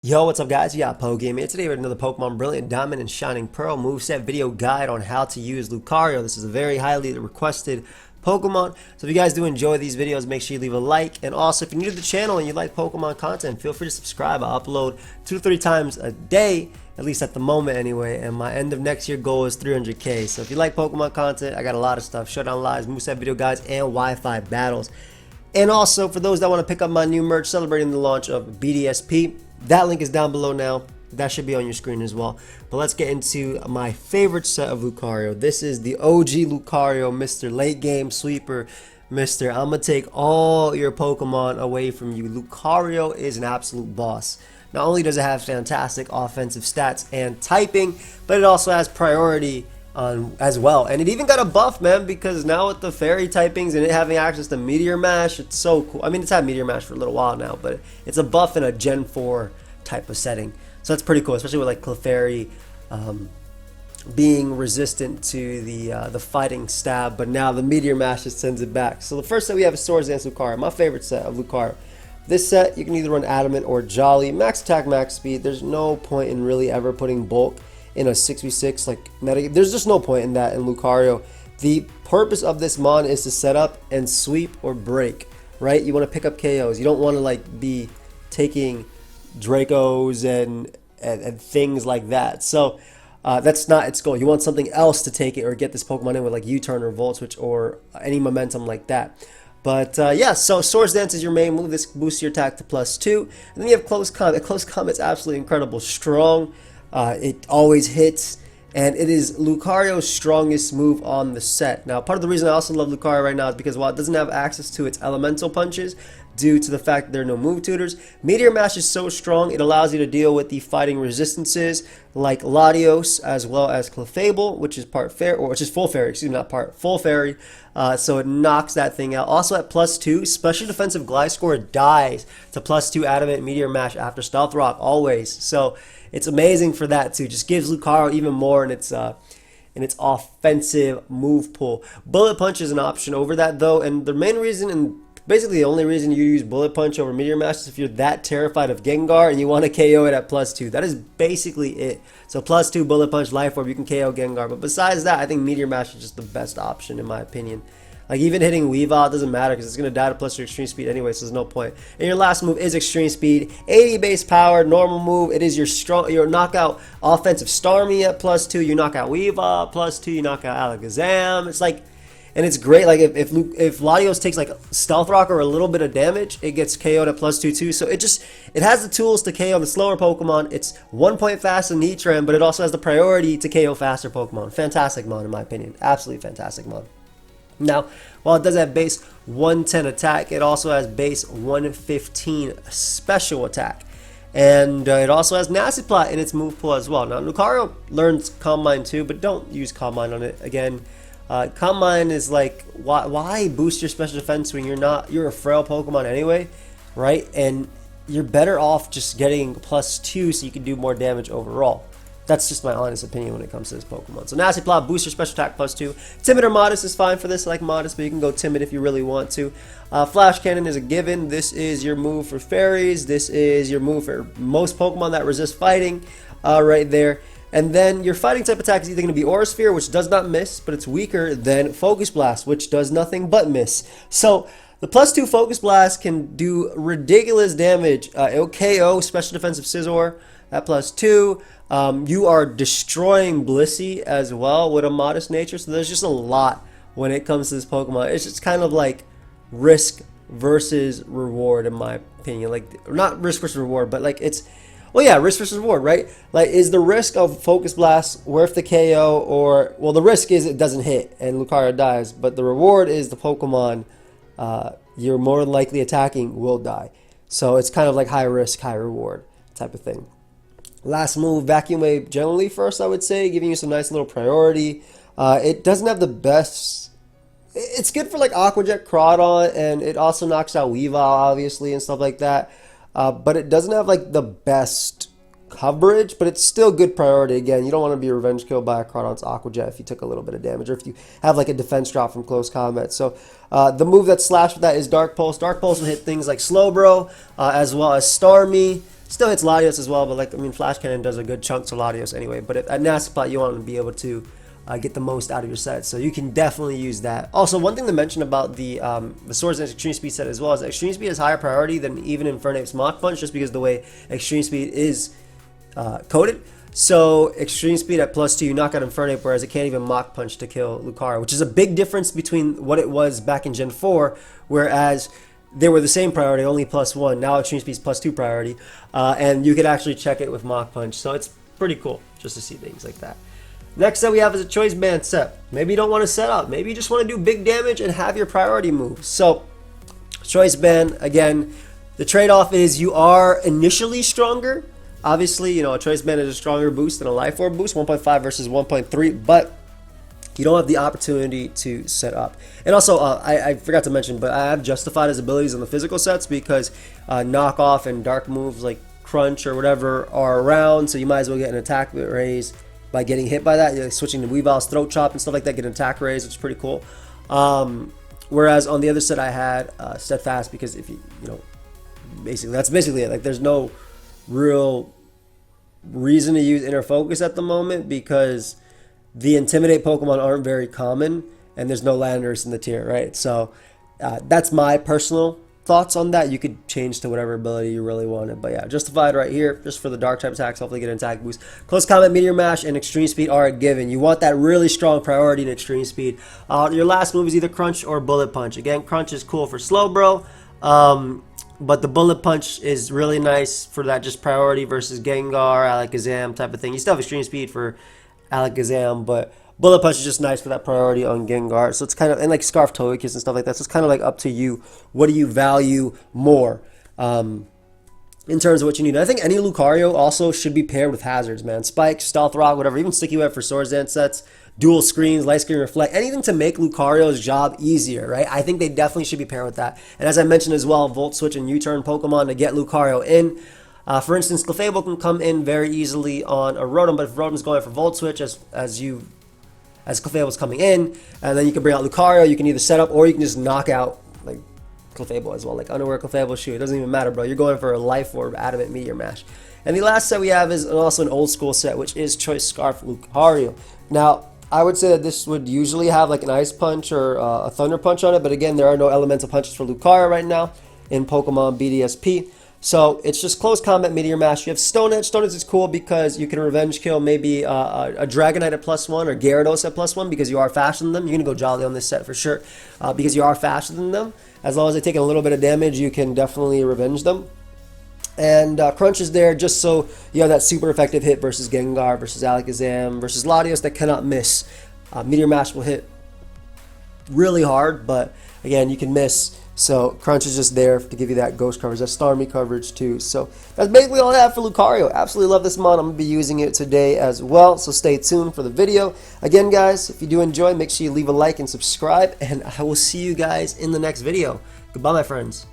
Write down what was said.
Yo, what's up guys? You got pokeaimMD here today with another Pokemon Brilliant Diamond and Shining Pearl moveset video guide on how to use Lucario. This is a very highly requested Pokemon. So if you guys do enjoy these videos, make sure you leave a like. And also, if you're new to the channel and you like Pokemon content, feel free to subscribe. I upload 2 to 3 times a day, at least at the moment anyway. And my end of next year goal is 300K. So if you like Pokemon content, I got a lot of stuff. Showdown Lives, moveset video guides, and Wi-Fi battles. And also, for those that want to pick up my new merch celebrating the launch of BDSP, that link is down below now. That should be on your screen as well. But let's get into my favorite set of Lucario. This is the OG Lucario, Mr. Late Game Sweeper. Mr. I'm going to take all your Pokemon away from you. Lucario is an absolute boss. Not only does it have fantastic offensive stats and typing, but it also has priority as well, and it even got a buff, man, because now with the fairy typings and it having access to Meteor Mash, it's so cool. I mean, it's had Meteor Mash for a little while now, but it's a buff in a Gen 4 type of setting, so that's pretty cool, especially with like Clefairy being resistant to the fighting stab, but now the Meteor Mash just sends it back. So the first set we have is Swords Dance Lucario, my favorite set of Lucario. This set you can either run Adamant or Jolly, max attack, max speed. There's no point in really ever putting Bulk in a 6v6 like meta. There's just no point in that in Lucario. The purpose of this mon is to set up and sweep or break, right? You want to pick up KOs. You don't want to like be taking Dracos and things like that. So that's not its goal. You want something else to take it or get this Pokemon in with like U-turn or Volt Switch or any momentum like that. But yeah, so Swords Dance is your main move. This boosts your attack to +2. And then you have Close Combat. Close Combat's absolutely incredible. Strong. It always hits, and it is Lucario's strongest move on the set. Now, part of the reason I also love Lucario right now is because while it doesn't have access to its elemental punches due to the fact that there are no move tutors, Meteor Mash is so strong it allows you to deal with the fighting resistances like Latios as well as Clefable, which is part fairy, or which is full fairy, excuse me, not part, full fairy. So it knocks that thing out. Also at +2, special defensive Gliscor dies to +2 Adamant Meteor Mash after Stealth Rock always. So it's amazing for that too. Just gives Lucario even more in its offensive move pool. Bullet Punch is an option over that though, and the main reason and basically the only reason you use Bullet Punch over Meteor Mash is if you're that terrified of Gengar and you want to KO it at +2. That is basically it. So +2 Bullet Punch Life Orb, you can KO Gengar. But besides that, I think Meteor Mash is just the best option in my opinion. Like even hitting Weavile doesn't matter because it's going to die to +2 extreme speed anyway, so there's no point. And your last move is extreme speed, 80 base power, normal move. It is your knockout offensive Starmie at +2. You knock out Weavile +2. You knock out Alakazam. It's like, and it's great. Like if Latios takes like Stealth Rock or a little bit of damage, it gets KO'd at +2 too. So it has the tools to KO the slower Pokemon. It's 1 point faster than Heatran, but it also has the priority to KO faster Pokemon. Fantastic mon in my opinion. Absolutely fantastic mon. Now, while it does have base 110 attack, it also has base 115 special attack. And it also has Nasty Plot in its move pool as well. Now, Lucario learns Calm Mind too, but don't use Calm Mind on it. Again, Calm Mind is like, why boost your special defense when you're a frail Pokemon anyway, right? And you're better off just getting +2 so you can do more damage overall. That's just my honest opinion when it comes to this Pokemon. So Nasty Plot, boost your special attack +2. Timid or Modest is fine for this. I like Modest, but you can go Timid if you really want to. Flash Cannon is a given. This is your move for fairies. This is your move for most Pokemon that resist fighting right there. And then your fighting type attack is either going to be Aura Sphere, which does not miss, but it's weaker than Focus Blast, which does nothing but miss. So the +2 Focus Blast can do ridiculous damage. It'll KO Special Defensive Scizor at +2. You are destroying Blissey as well with a Modest nature. So there's just a lot when it comes to this Pokemon. It's just kind of like risk versus reward in my opinion. Like, not risk versus reward, but like it's, well, yeah, risk versus reward, right? Like, is the risk of Focus Blast worth the KO, or, well, the risk is it doesn't hit and Lucario dies, but the reward is the Pokemon you're more likely attacking will die. So it's kind of like high risk, high reward type of thing. Last move, Vacuum Wave generally first, I would say, giving you some nice little priority. It doesn't have the best. It's good for like Aqua Jet, Crawdon, and it also knocks out Weavile, obviously, and stuff like that. But it doesn't have like the best coverage, but it's still good priority. Again, you don't want to be revenge killed by a Crawdon's Aqua Jet if you took a little bit of damage, or if you have like a defense drop from close combat. So the move that's slashed with that is Dark Pulse. Dark Pulse will hit things like Slowbro, as well as Starmie. Still hits Latios as well, but like, I mean, Flash Cannon does a good chunk to Latios anyway. But at NASA Plot, you want to be able to get the most out of your set, so you can definitely use that. Also, one thing to mention about the Swords Dance Extreme Speed set as well is Extreme Speed is higher priority than even Infernape's Mach Punch, just because the way Extreme Speed is coded. So Extreme Speed at +2, you knock out Infernape, whereas it can't even Mach Punch to kill Lucario, which is a big difference between what it was back in Gen 4, whereas they were the same priority, only +1. Now Extreme Speed's +2 priority, and you could actually check it with Mach Punch. So it's pretty cool just to see things like that. Next set we have is a Choice Band set. Maybe you don't want to set up. Maybe you just want to do big damage and have your priority moves. So Choice Band, again, the trade-off is you are initially stronger. Obviously, you know, a Choice Band is a stronger boost than a Life Orb boost, 1.5 versus 1.3, but you don't have the opportunity to set up. And also, I forgot to mention, but I have justified his abilities on the physical sets because knockoff and dark moves like Crunch or whatever are around, so you might as well get an attack raise by getting hit by that. You're switching to Weavile's Throat Chop and stuff like that, get an attack raise, which is pretty cool. Whereas on the other set I had Steadfast, because if you know, basically, that's basically it. Like, there's no real reason to use Inner Focus at the moment because the Intimidate Pokemon aren't very common and there's no Landers in the tier, right? So that's my personal thoughts on that. You could change to whatever ability you really wanted, but yeah, justified right here just for the dark type attacks, hopefully get an attack boost. Close Combat, Meteor Mash, and Extreme Speed are a given. You want that really strong priority in Extreme Speed. Your last move is either Crunch or Bullet Punch. Again, Crunch is cool for Slowbro, but the Bullet Punch is really nice for that just priority versus Gengar, Alakazam type of thing. You still have Extreme Speed for Alakazam, but Bullet Punch is just nice for that priority on Gengar. So it's kind of, and like Scarf Togekiss and stuff like that. So it's kind of like up to you. What do you value more in terms of what you need? And I think any Lucario also should be paired with hazards, man. Spike, Stealth Rock, whatever. Even Sticky Web for Swords Dance sets. Dual Screens, Light Screen Reflect. Anything to make Lucario's job easier, right? I think they definitely should be paired with that. And as I mentioned as well, Volt Switch and U-Turn Pokemon to get Lucario in. For instance, Clefable can come in very easily on a Rotom, but if Rotom's going for Volt Switch as Clefable's coming in, and then you can bring out Lucario, you can either set up or you can just knock out like Clefable as well, like Underwear, Clefable, Shoe. It doesn't even matter, bro. You're going for a Life Orb, Adamant, Meteor Mash. And the last set we have is also an old school set, which is Choice Scarf Lucario. Now, I would say that this would usually have like an Ice Punch or a Thunder Punch on it, but again, there are no Elemental Punches for Lucario right now in Pokemon BDSP. So it's just Close Combat, Meteor Mash. You have Stone Edge. Stone Edge is cool because you can Revenge Kill maybe a Dragonite at +1 or Gyarados at +1 because you are faster than them. You're going to go Jolly on this set for sure because you are faster than them. As long as they take a little bit of damage, you can definitely revenge them. And Crunch is there just so you have that super effective hit versus Gengar, versus Alakazam, versus Latios that cannot miss. Meteor Mash will hit really hard, but again, you can miss. So Crunch is just there to give you that ghost coverage, that Starmie coverage too. So that's basically all I have for Lucario. Absolutely love this mod. I'm going to be using it today as well. So stay tuned for the video. Again, guys, if you do enjoy, make sure you leave a like and subscribe. And I will see you guys in the next video. Goodbye, my friends.